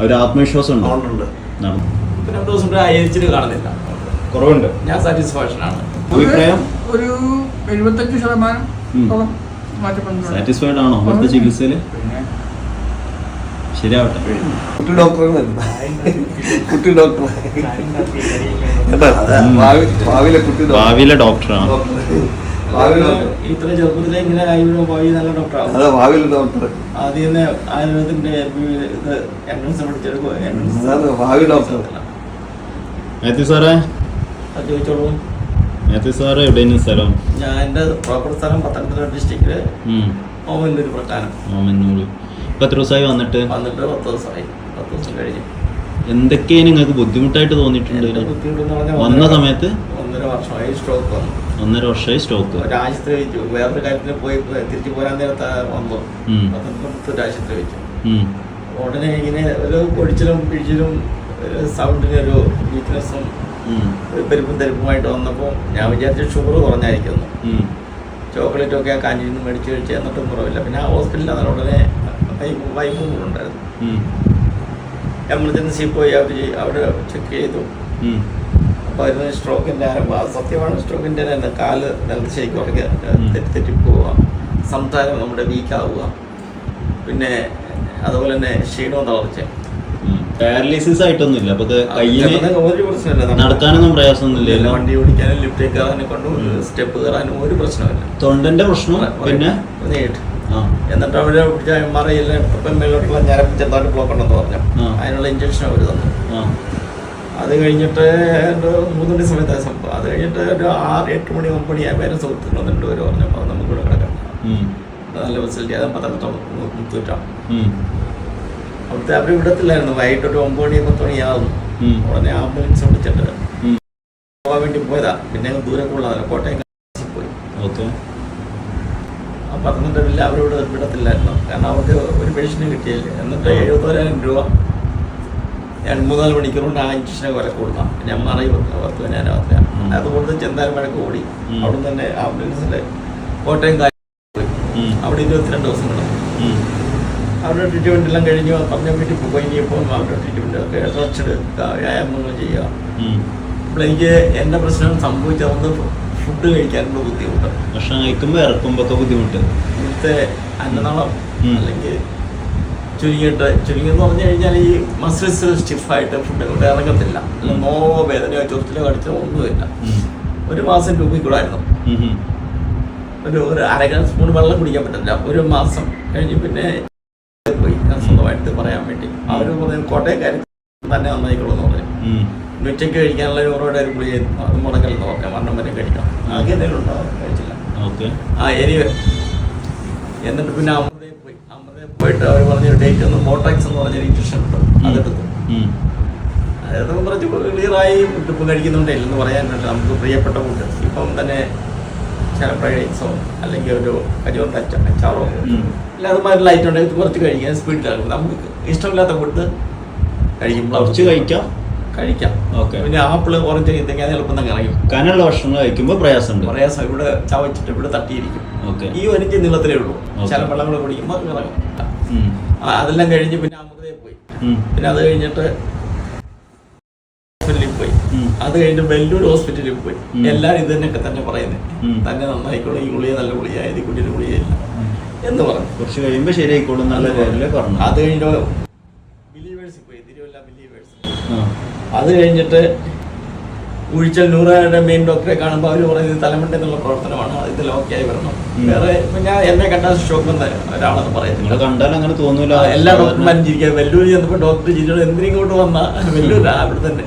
ഒരു ആത്മവിശ്വാസം ഉണ്ട്. 2 ദിവസം അയച്ചിട്ട് കാണുന്നില്ല, കുറവുണ്ട്. ഞാൻ സാറ്റിസ്ഫാക്ഷൻ ആണ്. അഭിപ്രായം ഒരു 75% സാറ്റിസ്ഫൈഡ് ആണോ ഇവിടുത്തെ ചികിത്സയില്? ശരിയാവട്ടെ. ഭാവിയിലെ ഡോക്ടറാണ്. ഇത്ര ചെറുപ്പത്തിലെ ഇങ്ങനെ ഭാവി നല്ല ഡോക്ടറാണ്. ആദ്യം തന്നെ ആയുർവേദത്തിന്റെ എൻട്രൻസ് മാത്യു സാറേ, ചോദിച്ചോളൂ. മാത്യു സാറ് എവിടെയാണ് സ്ഥലം? ഞാൻ എന്റെ പ്രോപ്പർ സ്ഥലം പത്തനംതിട്ട ഡിസ്ട്രിക്റ്റില് ഓമന്നൂർ പ്രധാനം. ഓമന്നൂർ. ഇപ്പൊ എത്ര ദിവസമായി വന്നിട്ട്? 10 ദിവസമായി. 10 ദിവസം കഴിഞ്ഞു. എന്തൊക്കെയാണ് നിങ്ങൾക്ക് ബുദ്ധിമുട്ടായിട്ട് തോന്നിയിട്ടുണ്ട് വന്ന സമയത്ത്? 1.5 വർഷമായി സ്ട്രോക്ക് വന്നു. 1.5 വർഷമായി സ്ട്രോക്ക്. രാജ്യത്ത് വെച്ചു. വേറൊരു കാര്യത്തിന് പോയി തിരിച്ചു പോരാൻ നേരത്തെ വന്നു. രാജ്യത്ത് വെച്ചു. ഉടനെ ഇങ്ങനെ ഒരു പൊടിച്ചിലും പിഴിച്ചിലും സൗണ്ടിന് ഒരു വീക്ക്നെസ്സും പെരുപ്പും തെരുപ്പുമായിട്ട് വന്നപ്പോൾ ഞാൻ വിചാരിച്ച ഷുഗർ കുറഞ്ഞായിരിക്കുന്നു. ചോക്ലേറ്റ് ഒക്കെ ആ കാഞ്ഞിൽ നിന്ന് മേടിച്ച് കഴിച്ച് എന്നിട്ടും കുറവില്ല. പിന്നെ ആ ഹോസ്പിറ്റലിൽ അതിന് ഉടനെ വൈഫും കൂടെ ഉണ്ടായിരുന്നു. എമർജൻസി പോയി അവിടെ ചെക്ക് ചെയ്തു. അപ്പോൾ അതിന് സ്ട്രോക്കിൻ്റെ സത്യമാണ്, സ്ട്രോക്കിൻ്റെ തന്നെ കാല് നിലത്ത് ശരിക്കും തെറ്റിപ്പോവുക, സംസാരം നമ്മുടെ വീക്കാവുക, പിന്നെ അതുപോലെ തന്നെ ക്ഷീണവും തളർച്ച. പാരലൈസിസ് ആയിട്ടൊന്നുമില്ല. അപ്പൊ ഒരു പ്രശ്നമില്ല, നടക്കാനൊന്നും പ്രയാസമൊന്നുമില്ല. വണ്ടി ഓടിക്കാനും ലിഫ്റ്റ് കയറാനും കൊണ്ടും സ്റ്റെപ്പ് കയറാനും ഒരു പ്രശ്നമില്ല. തൊണ്ടന്റെ പ്രശ്നം പിന്നെ എന്നിട്ട് അവിടെ MRI മേലോട്ടുള്ള ഞരമ്പ് ചെറുതായിട്ട് ബ്ലോക്ക് ഉണ്ടെന്ന് പറഞ്ഞു. അതിനുള്ള ഇഞ്ചക്ഷൻ അവർ തന്നു. അത് കഴിഞ്ഞിട്ട് 3 മണി സമയത്ത് സംഭവം. അത് കഴിഞ്ഞിട്ട് ഒരു 6-8 മണി 9 മണി പേരെ സുഹൃത്തുക്കൾ 2 പേര് പറഞ്ഞപ്പോൾ നമുക്കിവിടെ കിടക്കാം, നല്ല ഫെസിലിറ്റി. അത് പത്തനംതിട്ട മുത്തൂറ്റാണ്. അവിടുത്തെ അവർ വിടത്തില്ലായിരുന്നു. വൈകിട്ട് ഒരു 9 മണി 10 മണിയാകുന്നു. ഉടനെ ആംബുലൻസ് വിളിച്ചിട്ട് പോകാൻ വേണ്ടി പോയതാ. പിന്നെ ദൂരം കൂടുതലാണ്, കോട്ടയം പോയി. പത്തനംതിട്ട അവരോട് വിടത്തില്ലായിരുന്നു, കാരണം അവർക്ക് ഒരു പേഷ്യന് കിട്ടിയില്ല. എന്നിട്ട് 70,000 രൂപ 3-4 മണിക്കൂർ കൊണ്ട് ആ ഇഞ്ചക്ഷനെ വില കൊടുക്കാം. പിന്നെ MRI 10,000. അതുകൊണ്ട് ചെന്താരം വഴക്ക് ഓടി. അവിടെ നിന്ന് തന്നെ ആംബുലൻസിന്റെ കോട്ടയം പോയി. അവിടെ 22 ദിവസം കിടന്നു. അവരുടെ ട്രീറ്റ്മെന്റ് എല്ലാം കഴിഞ്ഞു. പറഞ്ഞ വീട്ടിൽ പോയി. ഇനിയിപ്പോൾ അവരുടെ ട്രീറ്റ്മെന്റ് ഒക്കെ റെസ്റ്റ് എടുക്കുക, വ്യായാമങ്ങൾ ചെയ്യുക. അപ്പോൾ എനിക്ക് എൻ്റെ പ്രശ്നം സംഭവിച്ചത് ഫുഡ് കഴിക്കാനുള്ള ബുദ്ധിമുട്ട്. ഭക്ഷണം കഴിക്കുമ്പോൾ ഇറക്കുമ്പോൾ ബുദ്ധിമുട്ട്. ഇവിടുത്തെ അന്നനാളം അല്ലെങ്കിൽ ചുരുങ്ങിയെന്ന് പറഞ്ഞു കഴിഞ്ഞാൽ ഈ മസിൽസ് സ്റ്റിഫായിട്ട് ഫുഡ് കൊണ്ട് ഇറങ്ങത്തില്ല. നോവോ വേദനയോ ചൊറിച്ചിലോ കടിച്ചോ ഒന്നുമില്ല. 1 മാസം രൂപയ്ക്കൂടായിരുന്നു. ഒരു 1/2 സ്പൂൺ വെള്ളം കുടിക്കാൻ പറ്റില്ല. 1 മാസം കഴിഞ്ഞ് പിന്നെ പോയി സ്വന്തമായിട്ട് പറയാൻ വേണ്ടി. അവർ പറഞ്ഞു കോട്ടയക്കാർ തന്നെ നന്നായിക്കോളെന്ന് പറഞ്ഞു. ഉച്ചയ്ക്ക് കഴിക്കാനുള്ള ഓരോടെ ഗുളിക അത് മുടക്കലെന്ന് നോക്കാം, മരണം വരെ കഴിക്കാം. ആകെ എന്തെങ്കിലും ഉണ്ടോ? കഴിച്ചില്ല. എന്നിട്ട് പിന്നെ അമൃതയിൽ പോയിട്ട് അവർ പറഞ്ഞൊരു ഡേറ്റ് ഒന്ന് മോട്ടാക്സ് എന്ന് പറഞ്ഞൊരു ഇഞ്ചക്ഷൻ ഉണ്ട്, അതെടുത്തു. അതൊക്കെ കുറച്ച് ക്ലിയറായി. ഫുഡ് കഴിക്കുന്നുണ്ടേ എന്ന് പറയാൻ വേണ്ടി നമുക്ക് പ്രിയപ്പെട്ട ഫുഡ് ഇപ്പം തന്നെ ചില ഫ്രൈഡ് റൈസോ അല്ലെങ്കിൽ ഒരു കരിയോറിൻ്റെ അച്ചാറോ അല്ല അതുമാതിരി ലൈറ്റ് ഉണ്ടെങ്കിൽ കുറച്ച് കഴിക്കാൻ സ്പീഡിലാകും. നമുക്ക് ഇഷ്ടമില്ലാത്ത ഫുഡ് കഴിക്കുമ്പോൾ കഴിക്കാം. പിന്നെ ആപ്പിള് ഓറഞ്ച് കഴിക്കാൻ എളുപ്പം തന്നെ ഇറങ്ങി. കനുള്ള ഭക്ഷണം കഴിക്കുമ്പോൾ പ്രയാസം ഇവിടെ ചവച്ചിട്ട് ഇവിടെ തട്ടിയിരിക്കും. ഈ 1 ഇഞ്ച് നീളത്തിലേ ഉള്ളൂ. ചില വെള്ളങ്ങൾ കുടിക്കുമ്പോൾ ഇറങ്ങും. അതെല്ലാം കഴിഞ്ഞ് പിന്നെ അമൃതയിൽ പോയി. പിന്നെ അത് കഴിഞ്ഞിട്ട് ഹോസ്പിറ്റലിൽ പോയി. അത് കഴിഞ്ഞ് വെല്ലൂർ ഹോസ്പിറ്റലിൽ പോയി. എല്ലാവരും ഇത് തന്നെ പറയുന്നത്, തന്നെ നന്നായിക്കോളും, ഈ ഗുളിക നല്ല ഗുളിയായത്, ഈ കുട്ടിയുടെ ഗുളികയില്ല എന്ന് പറഞ്ഞു. കുറച്ച് കഴിയുമ്പോൾ ശരിയായിക്കോളും നല്ല പറഞ്ഞു. അത് കഴിഞ്ഞ് ബിലീവേഴ്സിൽ പോയി, തിരുവല്ല ബിലീവേഴ്സ്. അത് കഴിഞ്ഞിട്ട് ഉഴിച്ചൽ നൂറയുടെ മെയിൻ ഡോക്ടറെ കാണുമ്പോൾ അവർ പറയുന്നത് തലമുണ്ട എന്നുള്ള പ്രവർത്തനമാണ്, ഇതിൽ ഓക്കെ ആയി വരണം. വേറെ ഞാൻ എന്നെ കണ്ടാൽ ഷോക്ക് വന്ന ഒരാളെന്ന് പറയുന്നത് കണ്ടാൽ അങ്ങനെ തോന്നൂല. എല്ലാ ഡോക്ടർമാരും ചിരിക്കുക. വെല്ലൂർ ചെന്നപ്പോൾ ഡോക്ടർ ചിരിച്ചോട് എന്തിനിങ്ങോട്ട് വന്ന വെല്ലൂർ അവിടെ തന്നെ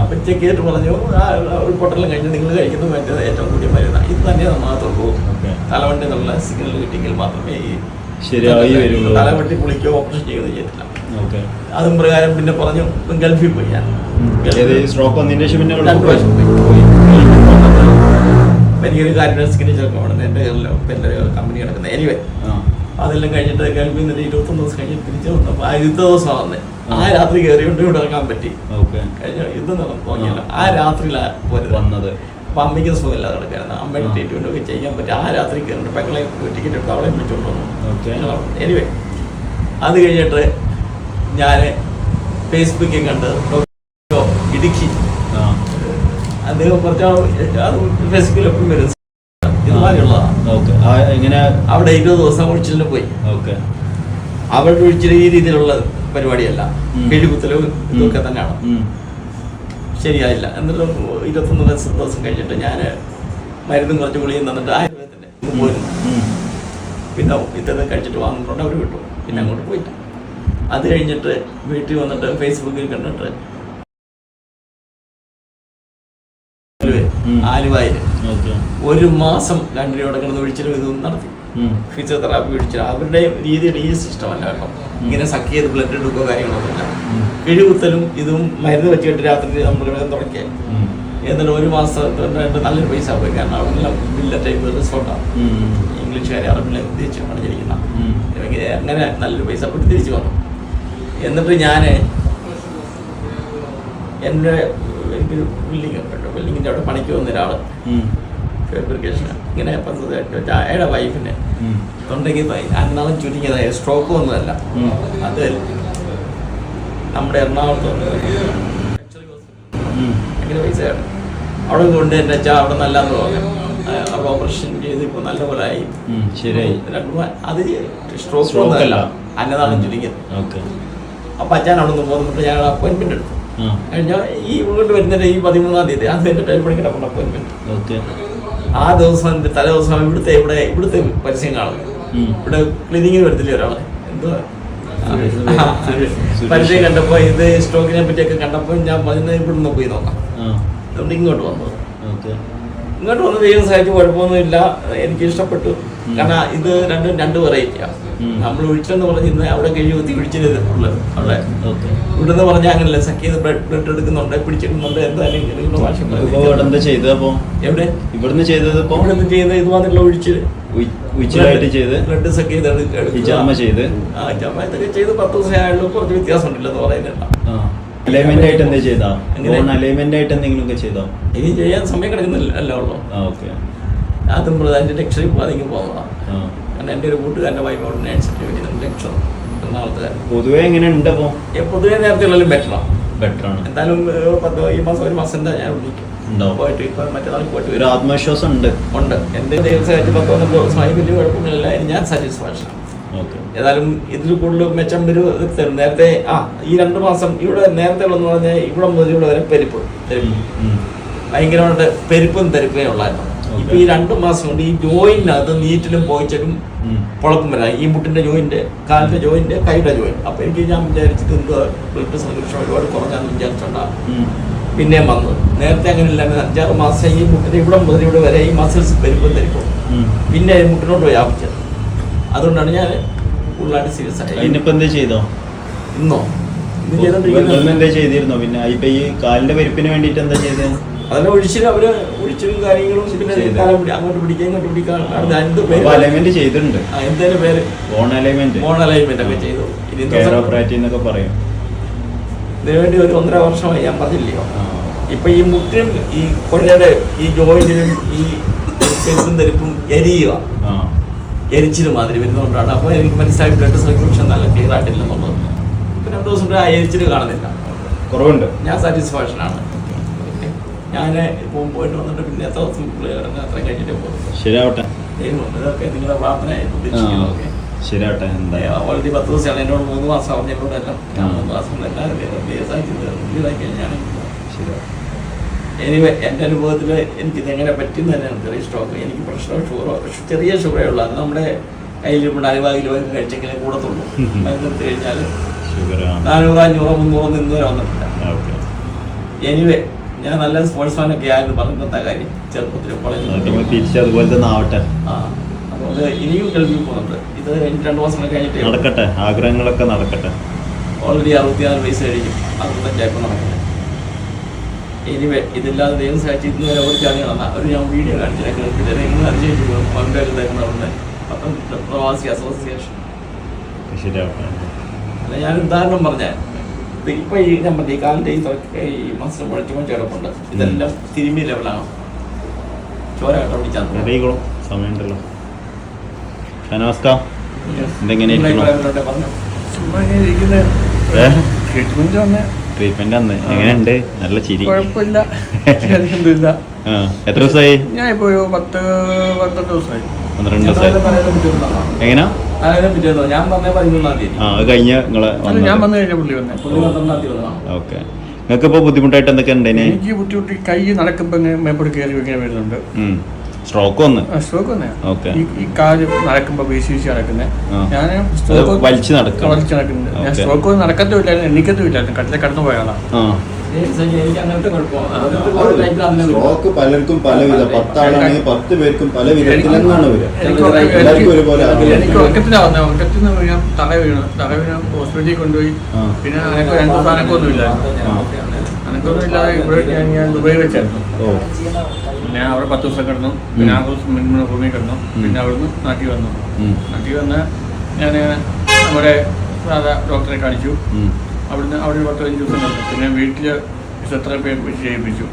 അപ്പം ചെക്ക് ചെയ്തിട്ട് പറഞ്ഞു റിപ്പോർട്ടെല്ലാം കഴിഞ്ഞ് നിങ്ങൾ കഴിക്കുന്നത് വേണ്ടത് ഏറ്റവും കൂടിയ മരുന്നാണ്, ഇത് തന്നെ മാത്രമേ തലവണ്ടി എന്നുള്ള സിഗ്നൽ കിട്ടിയെങ്കിൽ മാത്രമേ ഈ ശരിയായി വരുള്ളൂ. തലവണ്ടി കുളിക്കോ ഓപ്പറേഷൻ ചെയ്യുകയോ ചെയ്തിട്ടില്ല. അതും പ്രകാരം പിന്നെ പറഞ്ഞു ഗൾഫിൽ പോയി. ഞാൻ സ്ട്രോക്ക് വന്നതിന് ശേഷം പിന്നെ 2 പ്രാവശ്യം പോയി. എനിക്കൊരു കാര്യം സ്കിന്നി ചെറുക്കമാണ് എൻ്റെ കമ്പനി കിടക്കുന്നത്. എനിവേ അതെല്ലാം കഴിഞ്ഞിട്ട് ഗൾഫിൽ നിന്ന് 21 ദിവസം കഴിഞ്ഞ് തിരിച്ചു വന്നപ്പോൾ 20 ദിവസം വന്നേ. ആ രാത്രി കയറിയോണ്ട് ഇവിടെ ഇറങ്ങാൻ പറ്റി. കഴിഞ്ഞ യുദ്ധം നടന്നു തോന്നിയല്ലോ. ആ രാത്രിയിലാണ് വന്നത്. അപ്പം അമ്മയ്ക്ക് സുഖമില്ലാതെ കിടക്കായിരുന്നു. അമ്മയുടെ ട്രീറ്റ്മെൻ്റ് ഒക്കെ ചെയ്യാൻ പറ്റും. ആ രാത്രി കയറിയിട്ട് പെങ്ങളെ ടിക്കറ്റ് എടുത്ത് അവളെ വിളിച്ചുകൊണ്ട് വന്നു. എനിവേ അത് കഴിഞ്ഞിട്ട് ഞാൻ ഫേസ്ബുക്കിൽ കണ്ട് ഇടുക്കി അദ്ദേഹം പറഞ്ഞാൽ അത് ഫേസ്ബുക്കിൽ എപ്പോഴും വരും ഇതുമാതിരിയുള്ളതാണ്. ഇങ്ങനെ അവിടെ 20 ദിവസം ഒഴിച്ചിലിന് പോയി. അവരുടെ ഒഴിച്ചിൽ ഈ രീതിയിലുള്ള പരിപാടിയല്ല, കിഴികുത്തലും ഇതൊക്കെ തന്നെയാണ്. ശരിയായില്ല. എന്നിട്ട് 21 ദിവസം കഴിഞ്ഞിട്ട് ഞാൻ മരുന്നും കുറച്ച് ഗുളിയും തന്നിട്ട് ആയുർവേദത്തിൻ്റെ ഇത് പോയിരുന്നു. പിന്നെ ഇതൊക്കെ കഴിച്ചിട്ട് വന്നിട്ടുണ്ട്, അവർ വിട്ടു. പിന്നെ അങ്ങോട്ട് പോയില്ല. അത് കഴിഞ്ഞിട്ട് വീട്ടിൽ വന്നിട്ട് ഫേസ്ബുക്കിൽ കണ്ടിട്ട് ആലുവായിൽ 1 മാസം 2 രൂപയുടെ കിടന്ന് ഒഴിച്ചിലും ഇതൊന്നും നടത്തി. ഫിസിയോതെറാപ്പി ഒഴിച്ചില്ല. അവരുടെ രീതിയുടെ ഈ സിസ്റ്റമല്ല കേട്ടോ. ഇങ്ങനെ സക്ക് ചെയ്ത് ബ്ലഡ് എടുക്കുകയോ കാര്യങ്ങളൊന്നുമില്ല. കിഴികുത്തലും ഇതും മരുന്ന് വെച്ചിട്ട് രാത്രി നമ്മൾ തുടക്കിയാൽ എന്നിട്ട് 1 മാസത്തിനായിട്ട് നല്ലൊരു പൈസ പോയി. കാരണം അവിടെ വില്ല ടൈപ്പ് റിസോർട്ടാണ്. ഇംഗ്ലീഷുകാരെ അറബിലെ തിരിച്ച് പണിഞ്ഞിരിക്കുന്ന അങ്ങനെ നല്ലൊരു പൈസ പോയിട്ട് തിരിച്ചു വന്നു. എന്നിട്ട് ഞാൻ എൻ്റെ എനിക്കൊരു ബിൽഡിങ്ങിൻ്റെ അവിടെ പണിക്ക് വന്ന ഒരാൾ ഫാബ്രിക്കേഷന് ഇങ്ങനെ അയാളുടെ വൈഫിന് തൊണ്ടയ്ക്ക് അന്നാളും ചുരുങ്ങിയതായ സ്ട്രോക്ക് ഒന്നുമല്ല. അത് നമ്മുടെ എറണാകുളത്ത് ഭയങ്കര പൈസയാണ്. അവിടെ കൊണ്ട് എൻ്റെ അച്ഛാ അവിടെ നല്ലതെന്ന് പറഞ്ഞു. അവിടെ ഓപ്പറേഷൻ ചെയ്ത് ഇപ്പോൾ നല്ല പോലെ ആയി. ശരിയായി. അത് സ്ട്രോക്ക് ഒന്നുമല്ല, അന്നനാളും ചുരുങ്ങിയത്. അപ്പം അച്ഛൻ അവിടെ നിന്ന് പോകുന്നിട്ട് ഞങ്ങൾ അപ്പോയിൻമെൻ്റ് എടുത്തു. കഴിഞ്ഞാൽ ഈ വീട്ടിൽ വരുന്നതിൻ്റെ ഈ 13-ാം തീയതി അത് എൻ്റെ ടെലിഫോണിൽ അപ്പോയിൻമെൻറ്റ്. ആ ദിവസം തലേ ദിവസം ഇവിടുത്തെ പരസ്യം കാണും. ഇവിടെ ക്ലിനിക്കിൽ വരത്തില്ലേ ഒരാളെ എന്തോ പരസ്യം കണ്ടപ്പോൾ ഇത് സ്ട്രോക്കിനെ പറ്റിയൊക്കെ കണ്ടപ്പോൾ ഞാൻ പറഞ്ഞത് ഇവിടുന്ന് പോയി നോക്കാം. അതുകൊണ്ട് ഇങ്ങോട്ട് വന്നത്. ഇങ്ങോട്ട് വന്ന് ദൈവം സഹായിച്ച് കുഴപ്പമൊന്നുമില്ല, എനിക്ക് ഇഷ്ടപ്പെട്ടു. കാരണം ഇത് രണ്ട് വെറൈറ്റിയാണ്. നമ്മൾ ഒഴിച്ചെന്ന് പറഞ്ഞിരുന്നത് അവിടെ കഴിയുത്തി ഒഴിച്ചത് ഉള്ളത്. അവിടെ ഇവിടുന്ന് പറഞ്ഞാൽ അങ്ങനല്ല, സഖ്യത് ബ്ലഡ് എടുക്കുന്നുണ്ട്, പിടിച്ചെടുക്കുന്നുണ്ട്. എന്തായാലും എവിടെ ഇവിടുന്ന് ചെയ്തത് ഇത് വന്നിട്ടുള്ള ഒഴിച്ചില് ബ്ലഡ് സഖ്യത് ഇതൊക്കെ ചെയ്ത് 10 ദിവസം ആയാലും കുറച്ച് വ്യത്യാസം ഉണ്ടല്ലോ പറയുന്നില്ല. ഇനി ചെയ്യാൻ സമയം കിടക്കുന്നില്ല ഉള്ളൂ. അതും അതിന്റെ ലെക്ചറിൽ അതിങ്ങ് പോകുന്നതാണ്. കാരണം എൻ്റെ ഒരു കൂട്ടുകാരൻ്റെ വൈഫ് അവിടെ നൈറ്റ് സർട്ടിഫിക്കറ്റ് ലെക്ചർ എറണാകുളത്തുകാരൻ. പൊതുവെ എങ്ങനെയുണ്ട്? പൊതുവെ നേരത്തെ ഉള്ളതിലും ബെറ്ററാണ്. എന്തായാലും ഈ മാസം 1 മാസം എന്താ ഞാൻ വിളിക്കും പോയിട്ട്. ഇപ്പം മറ്റന്നാൾ പോയിട്ട് ഒരു ആത്മവിശ്വാസം ഉണ്ട്. എൻ്റെ ദൈവം സഹായിച്ച് 10-12 ദിവസമായി വലിയ കുഴപ്പമില്ല. ഞാൻ സാറ്റിസ്ഫാക്ഷനാണ്. ഏതായാലും ഇതിൽ കൂടുതൽ മെച്ചം ഒരു തരും. നേരത്തെ ഈ 2 മാസം ഇവിടെ നേരത്തെ ഉള്ളതെന്ന് പറഞ്ഞാൽ ഇവിടെ മുതൽ ഇവിടെ വരെ പെരുപ്പ് ഭയങ്കരമായിട്ട് പെരുപ്പും തെരുപ്പേ ഉള്ളായിരുന്നു. ഇപ്പൊ ഈ 2 മാസം കൊണ്ട് ഈ ജോയിന്റിനകത്ത് നീറ്റിലും പോയിച്ചും കുഴപ്പം വരാം. ഈ മുട്ടിന്റെ ജോയിന്റ്, കാലിന്റെ ജോയിന്റ്, കൈയുടെ ജോയിന്റ്. അപ്പൊ എനിക്ക് ഞാൻ വിചാരിച്ചിട്ട് എന്തോ ബ്ലഡ് സംരക്ഷണം ഒരുപാട് കുറഞ്ഞാന്ന് വിചാരിച്ചോണ്ടാണ് പിന്നെയും വന്നത്. നേരത്തെ അങ്ങനെ ഇല്ല. 5-6 മാസം ഈ മുട്ടിന്റെ ഇവിടെ മുതൽ ഇവിടെ വരെ ഈ മസിൽസ് പെരുപ്പും തെരുപ്പും പിന്നെ മുട്ടിനോട്ട് വ്യാപിച്ചത്. അതുകൊണ്ടാണ് ഞാൻ കൂടുതലായിട്ട് സീരിയസ് ആയി. ഇന്നോ എന്താ ചെയ്തിരുന്നോ? പിന്നെ ഇപ്പൊ ഈ കാലിന്റെ പെരുപ്പിന് വേണ്ടിട്ട് എന്താ ചെയ്തത്? അതെല്ലാം ഒഴിച്ചിട്ട് അവര് ഒഴിച്ചും കാര്യങ്ങളും അങ്ങോട്ട് പിടിക്കുക ഇങ്ങോട്ട് പിടിക്കുക. അലൈൻമെന്റ് ചെയ്തിട്ടുണ്ട്. എന്തായാലും പേര് ബോൺ അലൈൻമെന്റ് ഒക്കെ ചെയ്തു. ഇതിനുവേണ്ടി ഒരു 1.5 വർഷമായി ഞാൻ പറഞ്ഞില്ലയോ. ഇപ്പൊ ഈ മുട്ടിനും ഈ കൊല്ലയുടെ ഈ ജോയിന്റിനും ഈ പെരുപ്പും തെരുപ്പും എരിച്ചിന് മാതിരി വരുന്നതുകൊണ്ടാണ്. അപ്പോൾ എനിക്ക് മനസ്സിലായി ബ്ലഡ് സർക്കുലേഷൻ നല്ല ക്ലിയർ ആയിട്ടില്ലെന്നുള്ളത്. ഇപ്പൊ 2 ദിവസം കൊണ്ട് ആ എരിച്ചിന് കാണുന്നില്ല, കുറവുണ്ട്. ഞാൻ സാറ്റിസ്ഫാക്ഷനാണ്. ഞാൻ ഇപ്പോൾ പോയിട്ട് വന്നിട്ട് പിന്നെ എത്ര ദിവസം അത്ര കഴിഞ്ഞിട്ട് പോകും. ശരിയാവട്ടെ. ഇതൊക്കെ നിങ്ങളുടെ പ്രാർത്ഥനയായിട്ട് ശരിയാവട്ടെ. ഓൾറെഡി 10 ദിവസമാണ് എന്നോട് 3 മാസം അവഞ്ഞോട് എല്ലാം 3 മാസം എല്ലാവരും ഇതായി കഴിഞ്ഞാണ് ശരിയാവും. എനിവേ എൻ്റെ അനുഭവത്തിൽ എനിക്കിത് എങ്ങനെ പറ്റും തന്നെയാണ്. ചെറിയ സ്ട്രോക്ക് എനിക്ക് പ്രശ്നം ചെറിയ ഷുഗറേ ഉള്ളൂ. അത് നമ്മുടെ കയ്യിൽ ഇവിടെ 40 കിലോ കഴിച്ചെങ്കിലേ കൂടത്തുള്ളൂ. മരുന്നെടുത്ത് കഴിഞ്ഞാൽ 400, 500, 300 ഇന്നുവരെ വന്നിട്ടില്ല. എനിവേ ഞാൻ നല്ല സ്പോർട്സ്മാനൊക്കെ ആയിരുന്നു പറഞ്ഞിരുന്ന കാര്യം ചെറുപ്പത്തിൽ അതുപോലെ തന്നെ ആവട്ടെ. അതുകൊണ്ട് ഇനിയും ഗൾഫിൽ പോകുന്നുണ്ട്. ഇത് കഴിഞ്ഞ് 2 മാസം കഴിഞ്ഞിട്ട് നടക്കട്ടെ, ആഗ്രഹങ്ങളൊക്കെ നടക്കട്ടെ. ഓൾറെഡി 64 വയസ്സ് കഴിഞ്ഞു, 65 നടക്കട്ടെ. എനിവേ ഇതില്ലാതെ ദൈവം സഹായിച്ച് ഇന്നുവരെ ഒരു കാര്യങ്ങളാണ്. ഒരു ഞാൻ വീഡിയോ കാണിച്ചില്ല ഗൾഫിൽ നിങ്ങൾ അതിശയിച്ചു പണ്ടുണ്ടായിരുന്ന പ്രവാസി അസോസിയേഷൻ. അല്ല ഞാനൊരു ഉദാഹരണം പറഞ്ഞാൽ ഇപ്പൊ ഈ ഞാൻ പറഞ്ഞ ഈ കാലിന്റെ ഈ മസിൽ മുഴച്ചു കിടപ്പുണ്ട്. ഇതെല്ലാം തിരുമ്പി ലെവലാണ്. ചോര കണ്ടുപിടിച്ചാൽ റെഡിയായിക്കോളും, സമയമുണ്ടല്ലോ. നമസ്കാരം. എന്തെങ്ങനെ ട്രീറ്റ്മെന്റ് അന്ന് എങ്ങനെയുണ്ട്? നല്ല ചിരി. കുഴപ്പമില്ല. എത്ര ദിവസമായി? ഞാൻ ഇപ്പൊ 12 ദിവസമായി. 12 ദിവസമായി. എങ്ങനെയാ? ഞാൻ പറഞ്ഞ 13-ാം തീയതി. അത് കഴിഞ്ഞ നിങ്ങളെ ഞാൻ വന്നു കഴിഞ്ഞ പുള്ളി വന്നേ. പുള്ളി 12-ാം തീയതി വന്നതാണ്. ഓക്കെ. നിങ്ങൾക്ക് ഇപ്പൊ ബുദ്ധിമുട്ടായിട്ട് എന്തൊക്കെ ഉണ്ടേനെ? എനിക്ക് ബുദ്ധിമുട്ടി കൈ നടക്കുമ്പോ മേപ്പോട്ട് കയറി ഇങ്ങനെ വരുന്നുണ്ട്. സ്ട്രോക്ക് വന്ന് സ്ട്രോക്ക് വന്നേ. ഓക്കെ. ഈ കാല് നടക്കുമ്പോ വീശി നടക്കുന്നേ. ഞാൻ വലിച്ചു നടക്കുന്നുണ്ട്. ഞാൻ സ്ട്രോക്ക് ഒന്നും നടക്കത്തുമില്ലായിരുന്നു, എണ്ണിക്കത്തുമില്ലായിരുന്നു. കട്ടിലെ കടന്നു പോയാളാണ്. എനിക്ക് അങ്ങനത്തെ കുഴപ്പമാണ്. സ്ട്രോക്ക് പലർക്കും പല വിധം, 10 ആളാണെങ്കിൽ 10 പേർക്കും പല വിധത്തിലെന്നാണ് എനിക്ക് ഉറക്കത്തിലാവുന്നത്. ഉറക്കത്തിൽ നിന്ന് വീണ തല വീണ് ഹോസ്പിറ്റലിൽ കൊണ്ടുപോയി. പിന്നെ അനക്ക് 2 ദിവസം അനക്കൊന്നുമില്ല. അനക്കൊന്നും ഇല്ലാതെ ഇവിടെ ഞാൻ ദുബായി വെച്ചായിരുന്നു. പിന്നെ അവിടെ 10 ദിവസം കിടന്നു. പിന്നെ 6 ദിവസം റൂമിൽ കിടന്നു. പിന്നെ അവിടുന്ന് നാട്ടിൽ വന്നു. നാട്ടിൽ വന്ന് ഞാൻ നമ്മുടെ സാധാ ഡോക്ടറെ കാണിച്ചു. അവിടെ 15 ദിവസം കിടന്നു. പിന്നെ വീട്ടില് ഫിസിയോതെറാപ്പി വെച്ച് ചെയ്യിപ്പിച്ചു.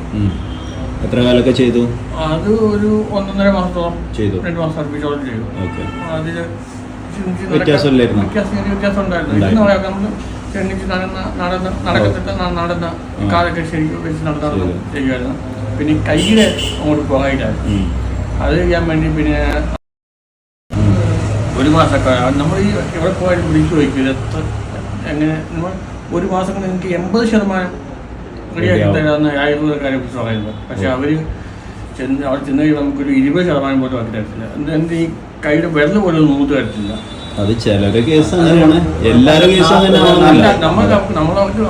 എത്ര കാലൊക്കെ ചെയ്തു? അത് ഒരു 1.5 മാസത്തോളം ചെയ്തു. 2 മാസം അടുപ്പിച്ചോളം ചെയ്തു. അതില് വ്യത്യാസം ഉണ്ടായിരുന്നു. നമ്മൾ എണ്ണിച്ച് നടന്ന കാലൊക്കെ ശരിക്കും വെച്ച് നടത്താറ് ചെയ്യുമായിരുന്നു. പിന്നെ കയ്യിലെ അങ്ങോട്ട് പോകായില്ലായിരുന്നു. അത് ചെയ്യാൻ വേണ്ടി പിന്നെ 1 മാസമൊക്കെ നമ്മൾ ഈ എവിടെ പോയാലും വിളിച്ചു ചോദിക്കില്ല എങ്ങനെ. നമ്മൾ 1 മാസം കൊണ്ട് നിങ്ങൾക്ക് 80% റെഡിയാക്കി തരാമെന്ന് ആയുർവേദക്കാരെ കുറിച്ച് പറയുന്നത്. പക്ഷെ അവർ അവിടെ ചെന്ന് കഴിയുമ്പോൾ നമുക്കൊരു 20% പോലും ആക്കി തരത്തില്ല. എന്ത് ഈ കയ്യുടെ വെള്ളം പോലും നൂത്ത് തരത്തില്ല. അത് ചിലരുടെ കേസ് അങ്ങനെയാണ്, എല്ലാവരുടെ കേസും അങ്ങനെ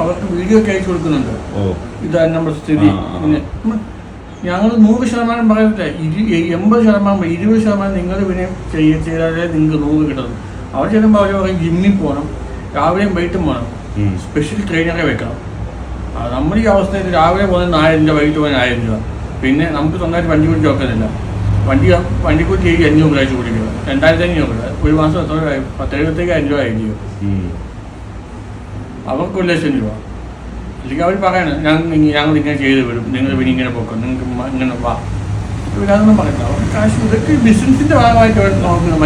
അവർക്ക് വീഡിയോ ഒക്കെ അയച്ചു കൊടുക്കുന്നുണ്ട്. ഇതാണ് നമ്മുടെ സ്ഥിതി. പിന്നെ ഞങ്ങൾ 100% പറയത്തില്ല, 80%, 20% നിങ്ങൾ പിന്നെ ചെയ്താലേ നിങ്ങൾക്ക് 100 കിട്ടുന്നത്. അവർ ചെല്ലുമ്പോൾ അവർ പറയും ജിമ്മിൽ പോകണം, രാവിലെയും വൈകിട്ടും പോകണം, സ്പെഷ്യൽ ട്രെയിനറെ വെക്കണം. നമ്മൾ ഈ അവസ്ഥയിൽ രാവിലെ പോകുന്നത് 1000 രൂപ, വൈകിട്ട് പോകുന്നത് 1000 രൂപ. പിന്നെ നമുക്ക് സ്വന്തമായിട്ട് വണ്ടി കുറിച്ച് നോക്കുന്നില്ല. വണ്ടിക്കൂലി 500 രൂപ കൊടുക്കുക, 2500 രൂപ. 1 മാസം എത്ര രൂപ? 10,000 രൂപ ആയിരിക്കും. അവർക്ക് 1,00,000 രൂപ. അല്ലെങ്കിൽ അവർ പറയണം ഞങ്ങൾ ഇങ്ങനെ ചെയ്ത് വിടും, നിങ്ങൾ പിന്നെ ഇങ്ങനെ പോക്കും, നിങ്ങൾക്ക് ഇങ്ങനെ വാ. ഇവരതൊന്നും പറയണ്ട. കാശ് ഇതൊക്കെ ബിസിനസിന്റെ ഭാഗമായിട്ട് നോക്കുന്നത്.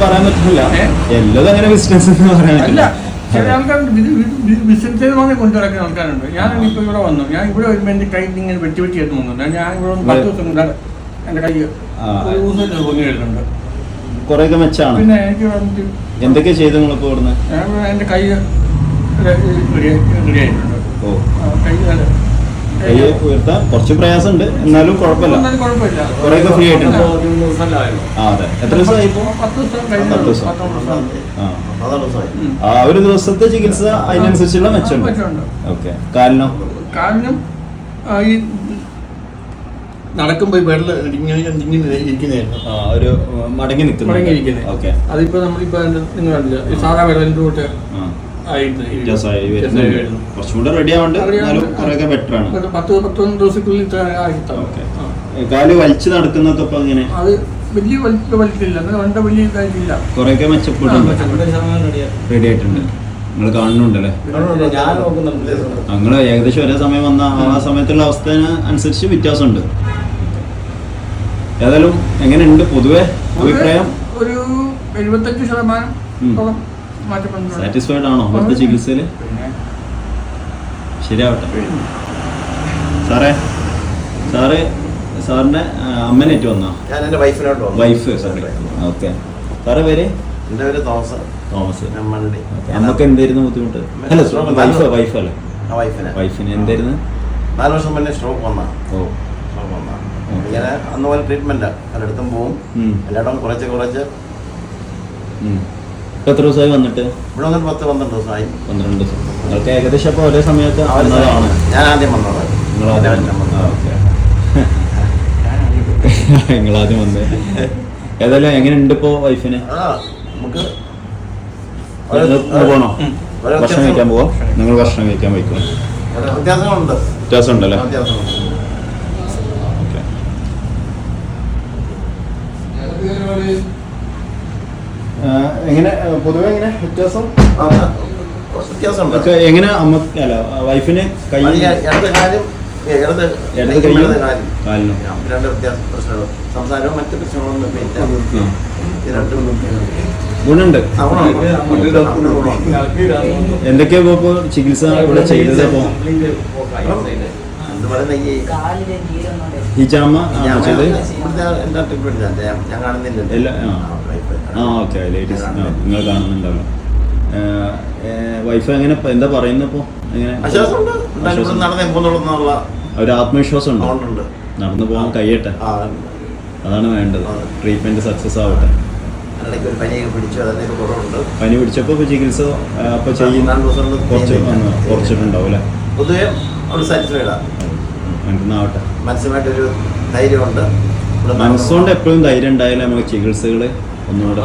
പറയാൻ പറ്റില്ല, എല്ലാം അങ്ങനെ ബിസിനസ് അല്ല. ചില ആൾക്കാരുണ്ട് ബിസിനസ് മാത്രമേ കൊണ്ടു നടക്കുന്ന ആൾക്കാരുണ്ട്. ഞാൻ ഇപ്പോൾ ഇവിടെ വന്നു. ഞാൻ ഇവിടെ വരുമ്പോൾ എൻ്റെ കൈ ഇങ്ങനെ വെട്ടി എടുത്ത് പോകുന്നുണ്ട്. ഞാൻ ഇവിടെ 10 ദിവസം കൊണ്ട് എൻ്റെ കൈ പൊങ്ങി വരുന്നുണ്ട്. കുറെയൊക്കെ മെച്ചാണ്. പിന്നെ എനിക്ക് എന്തൊക്കെ ചെയ്തു നിങ്ങളിപ്പോ ഇവിടുന്ന്? എൻ്റെ കൈ റെഡി ആയിട്ടുണ്ട്. കൈ ഉയർത്താൻ കുറച്ച് പ്രയാസമുണ്ട്, എന്നാലും കുഴപ്പമില്ല. കുറെയൊക്കെ ഫ്രീ ആയിട്ടുണ്ട്. അതെ. എത്ര ദിവസമായി ഇപ്പോൾ? 10 ദിവസം. ആ ഒരു ദിവസത്തെ ചികിത്സ അതിനനുസരിച്ചുള്ള മെച്ചമുണ്ട്. ഓക്കെ. കാലിനും ഈ നടക്കുമ്പോ ഇരിക്കുന്നതായിരുന്നു. ഒരു മടങ്ങി നിൽക്കുന്നത്. ഓക്കെ. അതിപ്പോ നമ്മളിപ്പോ നിങ്ങൾ കണ്ടില്ല, സാധാ വെള്ളത്തിലോട്ട് കുറച്ചും കൂടെ റെഡി ആവണ്ട്, കുറെയൊക്കെ ബെറ്റർ ആണ്. 10-11 ദിവസത്തിനുള്ളിൽ കാല് വലിച്ചു നടക്കുന്നതൊക്കെ ഇങ്ങനെ അത് വലിയ വലിച്ചില്ല, വലിയ ഇതായിട്ടില്ല. കുറെയൊക്കെ മെച്ചപ്പെടുന്നുണ്ട്, റെഡി ആയിട്ടുണ്ട്. നിങ്ങൾ കാണുന്നുണ്ടല്ലേ? നിങ്ങൾ ഏകദേശം ഒരേ സമയം വന്ന ആ സമയത്തുള്ള അവസ്ഥ അനുസരിച്ച് വ്യത്യാസമുണ്ട്. ഏതായാലും എങ്ങനെയുണ്ട് പൊതുവെ അഭിപ്രായം? ഒരു 75% സാറ്റിസ്ഫൈഡ് ആണോ ഇവിടുത്തെ ചികിത്സയില്? ശരിയാവട്ടെ. സാറിന്റെ അമ്മനേറ്റ് വന്നോ? വൈഫ്. ഓക്കെ. സാറേ പേര്? എൻ്റെ പേര് തോമസ്. അമ്മക്ക് എന്തായിരുന്നു ബുദ്ധിമുട്ട്? അല്ല വൈഫ് അല്ലേ? വൈഫിന് എന്തായിരുന്നു? 4 വർഷം മുന്നേ സ്ട്രോക്ക് വന്നാ. ഇങ്ങനെ അന്ന് പോലെ ട്രീറ്റ്മെന്റ് പലയിടത്തും പോവും, എല്ലായിടവും കുറച്ച്. എത്ര ദിവസമായി വന്നിട്ട്? ഇവിടെ വന്നിട്ട് 10-12 ദിവസമായി. 12 ദിവസം. നിങ്ങൾക്ക് ഏകദേശം അപ്പോൾ ഒരേ സമയത്ത് വന്നതാണ്? ഞാൻ ആദ്യം വന്നത്. നിങ്ങളാദ്യം വന്നത്. ഏതായാലും എങ്ങനെയുണ്ട് ഇപ്പോ വൈഫിന്? നമുക്ക് പോണോ? ഭക്ഷണം കഴിക്കാൻ പോവാം. നിങ്ങൾ ഭക്ഷണം കഴിക്കാൻ വയ്ക്കും. വ്യത്യാസം ഉണ്ടല്ലേ? എങ്ങനെ പൊതുവെ എങ്ങനെ വ്യത്യാസം? വ്യത്യാസമുണ്ട്. എങ്ങനെ അമ്മ അല്ല വൈഫിന് കൈ ഇടത് ഇടത് കൈയും കാലും കാലിനും രണ്ട് വ്യത്യാസ പ്രശ്നങ്ങൾ. സംസാരവും മറ്റു പ്രശ്നങ്ങളൊന്നും ഇല്ല. ഈ രണ്ടും ഗുണുണ്ട്. ഗുണമുണ്ട്. എന്തൊക്കെയാ ഇപ്പൊ ചികിത്സ ഇവിടെ ചെയ്തത്? അപ്പൊ എന്ത് പറയുന്ന ഈ ഹിജാമ ചെയ്ത് എന്താ ട്രീറ്റ്മെന്റ് ഞാൻ കാണുന്നില്ല. എല്ലാ ഓക്കെ ലേഡീസ് നിങ്ങൾ കാണുന്നുണ്ടല്ലോ. വൈഫ് എങ്ങനെ എന്താ പറയുന്നപ്പോ? എങ്ങനെ ഒരു ആത്മവിശ്വാസം ഉണ്ടോ? നടന്നു പോകാൻ കഴിയട്ടെ, അതാണ് വേണ്ടത്. ട്രീറ്റ്മെന്റ് സക്സസ് ആവട്ടെ. പനി പിടിച്ചപ്പോ ചികിത്സ അപ്പൊ ചെയ്യുന്ന കുറച്ചിട്ടുണ്ടാവും അല്ലെ? പൊതുവെ അവിടെ സാറ്റിസ്ഫൈഡാണ്. ആവട്ടെ. മനസ്സുമായിട്ടൊരു ധൈര്യമുണ്ട്. മനസ്സുകൊണ്ട് എപ്പോഴും ധൈര്യം ഉണ്ടായാലും നമുക്ക് ചികിത്സകള് ഒന്നുകൂടെ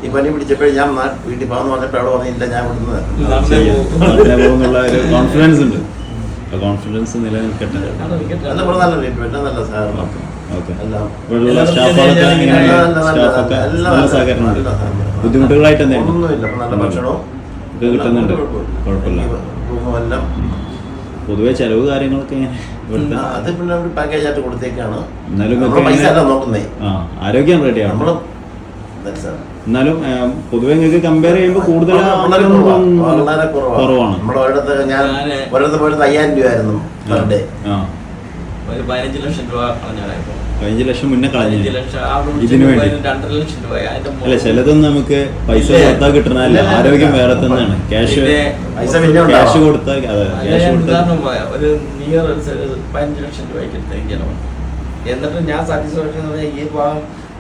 ഈ പനി പിടിച്ചപ്പോഴും ഞാൻ വീട്ടിൽ പോകാന്ന് പറഞ്ഞപ്പോൾ അവിടെ പറഞ്ഞില്ല, ഞാൻ ഇവിടുന്ന് പോകുന്നുള്ള ഒരു കോൺഫിഡൻസ് ഉണ്ട്. കോൺഫിഡൻസ് നിലനിൽക്കട്ടെ. നല്ല ട്രീറ്റ്മെന്റ്, നല്ല സഹകരണം. ബുദ്ധിമുട്ടുകളായിട്ട് ഒന്നുമില്ല. നല്ല ഭക്ഷണവും കിട്ടുന്നുണ്ട്, കുഴപ്പമില്ല. എല്ലാം പൊതുവെ ചെലവ് കാര്യങ്ങളൊക്കെ അത് പിന്നെ ഒരു പാക്കേജ് ആയിട്ട് കൊടുത്തേക്കാണ്. എന്നാലും പൈസ എല്ലാം നോക്കുന്നേ. ആരോഗ്യം റെഡിയാണ്. എന്നാലും പൊതുവെ നിങ്ങൾക്ക് കമ്പയർ ചെയ്യുമ്പോൾ കൂടുതൽ വളരെ കുറവാണ്. നമ്മുടെ ഒരിടത്ത് ഞാൻ ഒരിടത്ത് പോയിട്ട് 5000 രൂപയായിരുന്നു പെർ ഡേ. 15 ലക്ഷം രൂപ 15 ലക്ഷം മുന്നേ കളഞ്ഞു ഇതിനു വേണ്ടി. 2.5 ലക്ഷം രൂപ. അല്ല, ചിലതൊന്നും നമുക്ക് പൈസ കൊടുത്താൽ കിട്ടണല്ല, ആരോഗ്യം വേറെ തന്നെയാണ്. ക്യാഷ് കൊടുത്താൽ ഒരു നിയർ 15 ലക്ഷം രൂപയ്ക്ക് എടുത്തേക്കാണ്. എന്നിട്ട് ഞാൻ സാറ്റിസ്ഫാക്ഷൻ ഈ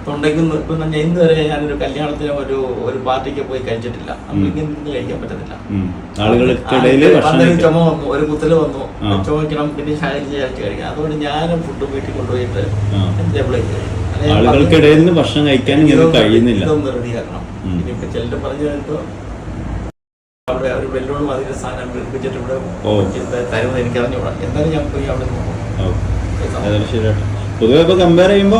തൊണ്ടയ്ക്കും ഇപ്പം ഞാൻ ഇന്ന് വരെ ഞാനൊരു കല്യാണത്തിന് ഒരു പാർട്ടിക്ക് പോയി കഴിച്ചിട്ടില്ല. നമുക്ക് ഇങ്ങനെ കഴിക്കാൻ പറ്റത്തില്ല. ചുമ വന്നു, ഒരു കുത്തല് വന്നു, ചുമക്കണം, പിന്നെ ശാരീരിച്ച് കഴിക്കാം. അതുകൊണ്ട് ഞാനും ഫുഡ് വീട്ടിൽ കൊണ്ടുപോയിട്ട് ആളുകൾക്കിടയിൽ നിന്ന് ഭക്ഷണം കഴിക്കാൻ കഴിയുന്നില്ല. ഇതൊന്ന് റെഡിയാക്കണം. ഇനിയിപ്പോ ചിലർ പറഞ്ഞു വരുമ്പോ അവിടെ ഒരു വെല്ലുവിളി അതിന്റെ സാധനം വിളിപ്പിച്ചിട്ട് ഇവിടെ തരുന്നത് എനിക്ക് അറിഞ്ഞുകൂടാ. എന്തായാലും ഞാൻ പോയി അവിടെ ശരിയായിട്ട്. പൊതുവെ ഇപ്പൊ കമ്പയർ ചെയ്യുമ്പോ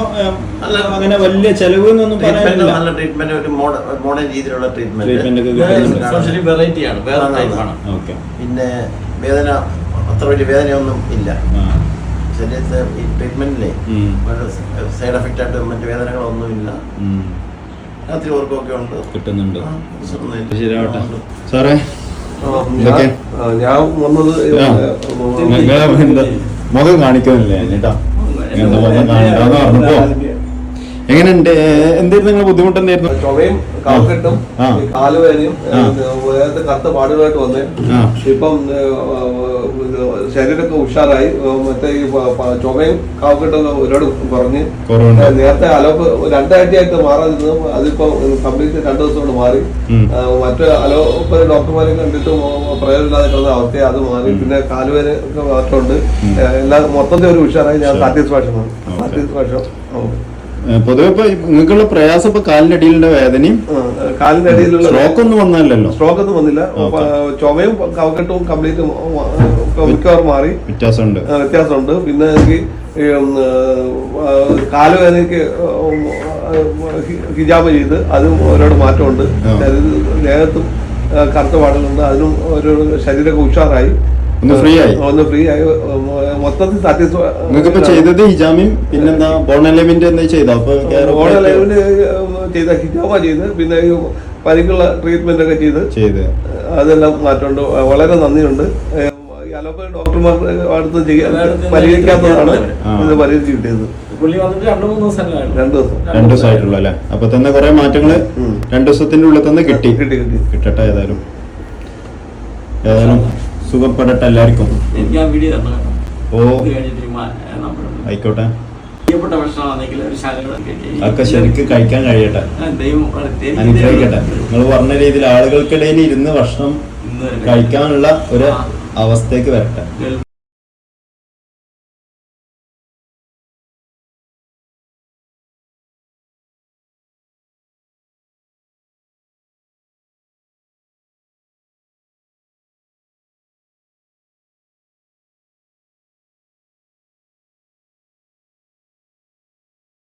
അങ്ങനെ വലിയ ചെലവ് എന്നൊന്നും പറയാനില്ല. നല്ല ട്രീറ്റ്മെന്റ്, ഒരു മോഡേൺ രീതിയിലുള്ള ട്രീറ്റ്മെന്റ് ഒക്കെ പിന്നെ വേദന അത്ര വലിയ വേദനയൊന്നും ഇല്ല. ശരീരത്തെ ഈ ട്രീറ്റ്മെന്റിലെ സൈഡ് എഫക്റ്റ് ആയിട്ട് മറ്റു വേദനകളൊന്നും ഇല്ല. രാത്രി ഓർക്കൊക്കെ ഉണ്ട്, കിട്ടുന്നുണ്ട്. ശരിയാവട്ടെ സാറേ. ഞാൻ വന്നത് മുഖം കാണിക്കുന്നില്ലേ ചേട്ടാ? എങ്ങനെയുണ്ട്? എന്തായിരുന്നു നിങ്ങളെ ബുദ്ധിമുട്ട്? എന്തായിരുന്നു? ചുമയും കഫക്കെട്ടും കാലുവേദനയും കറുത്ത പാടുകളായിട്ട് വന്നേ. ഇപ്പം ശരീരമൊക്കെ ഉഷാറായി. മറ്റേ ഈ ചുമയും കഫക്കെട്ടും ഒരുപാട് കുറഞ്ഞ്. നേരത്തെ അലോപ്പ് 2 ആഴ്ചയായിട്ട് മാറാതിരുന്നു, അതിപ്പോ കംപ്ലീറ്റ് 2 ദിവസം കൊണ്ട് മാറി. മറ്റു അലോപ്പതി ഡോക്ടർമാരെ കണ്ടിട്ട് പ്രയോജനമില്ലാതെ കിടന്ന അവസ്ഥയെ അത് മാറി. പിന്നെ കാലുവേദന മാറ്റമുണ്ട്. എല്ലാം മൊത്തത്തിൽ ഒരു ഉഷാറായി. ഞാൻ സാറ്റിസ്ഫാക്ഷൻ. പൊതുവെ ഇപ്പൊ നിങ്ങൾക്കുള്ള പ്രയാസം ഇപ്പൊ കാലിന്റെ അടിയിലുള്ള വേദനയും കാലിന്റെ അടിയിലുള്ള സ്ട്രോക്ക് ഒന്നും വന്നല്ലോ? സ്ട്രോക്ക് ഒന്നും വന്നില്ല. ചുമയും കഫക്കെട്ടും കംപ്ലീറ്റ് മിക്കവാറും മാറി. വ്യത്യാസമുണ്ട്. പിന്നെ എനിക്ക് കാലുവേദനയ്ക്ക് ഹിജാബ് ചെയ്ത് അതും ഒരുപാട് മാറ്റമുണ്ട്. ദേഹത്തും കറുത്ത പാടുകളുണ്ട്. അതിനും ഒരു ശരീരമൊക്കെ ഉഷാറായി. ഒന്ന് ഫ്രീ ആയി. മൊത്തത്തിൽ നിങ്ങൾക്കിപ്പോ ചെയ്തത് ഹിജാമിയും പിന്നെന്താ ബോണലൈൻമെന്റ് എന്താ ചെയ്തോ? ബോണലൈൻമെന്റ് ചെയ്ത ഹിജാമ ചെയ്ത് പിന്നെ പരിക്കുള്ള ട്രീറ്റ്മെന്റ് ഒക്കെ ചെയ്ത് അതെല്ലാം മാറ്റമുണ്ട്. വളരെ നന്ദിയുണ്ട്. അലോപ്പതി ഡോക്ടർമാരുടെ അടുത്ത് പരിഹരിക്കാത്തതാണ് ഇത് പരിഹരിച്ച് കിട്ടിയത്. 2 ദിവസമായിട്ടുള്ള അല്ലേ? അപ്പൊ തന്നെ കുറെ മാറ്റങ്ങള് 2 ദിവസത്തിന്റെ ഉള്ളിൽ തന്നെ കിട്ടട്ടെ. ഏതായാലും സുഖപ്പെടട്ടെ എല്ലാവർക്കും. ആയിക്കോട്ടെ. അതൊക്കെ ശരിക്കും കഴിക്കാൻ കഴിയട്ടെ, അനുഗ്രഹിക്കട്ടെ. നിങ്ങൾ പറഞ്ഞ രീതിയിൽ ആളുകൾക്കിടയിൽ ഇരുന്ന് ഭക്ഷണം കഴിക്കാനുള്ള ഒരു അവസ്ഥയ്ക്ക് വരട്ടെ.